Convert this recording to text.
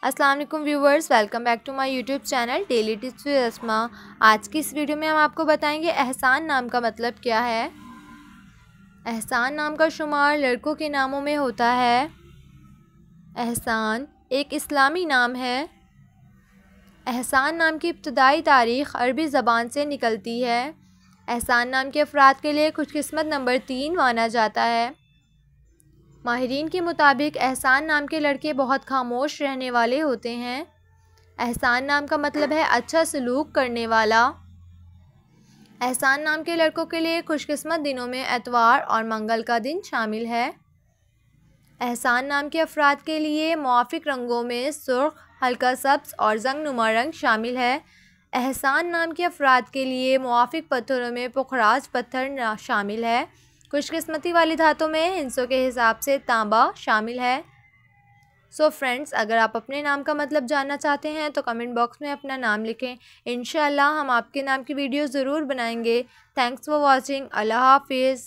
अस्सलाम वालेकुम viewers, welcome back to my YouTube channel daily tips with Asma. आज की इस वीडियो में हम आपको बताएंगे एहसान नाम का मतलब क्या है। एहसान नाम का शुमार लड़कों के नामों में होता है। एहसान एक इस्लामी नाम है। एहसान नाम की इब्तदाई तारीख़ अरबी ज़बान से निकलती है। एहसान नाम के अफराद के लिए खुशकिस्मत नंबर 3 माना जाता है। माहिरीन के मुताबिक एहसान नाम के लड़के बहुत खामोश रहने वाले होते हैं। एहसान नाम का मतलब है अच्छा सलूक करने वाला। एहसान नाम के लड़कों के लिए खुशकिस्मत दिनों में एतवार और मंगल का दिन शामिल है। एहसान नाम के अफराद के लिए मुआफ़िक रंगों में सुर्ख, हल्का सब्ज़ और जंगनुमा रंग शामिल है। एहसान नाम के अफराद के लिए मुआफ़िक पत्थरों में पुखराज पत्थर शामिल है। खुशकिस्मती वाली धातों में हिंसों के हिसाब से तांबा शामिल है। सो फ्रेंड्स, अगर आप अपने नाम का मतलब जानना चाहते हैं तो कमेंट बॉक्स में अपना नाम लिखें। इंशाल्लाह हम आपके नाम की वीडियो ज़रूर बनाएंगे। Thanks for watching. अल्लाह हाफिज़।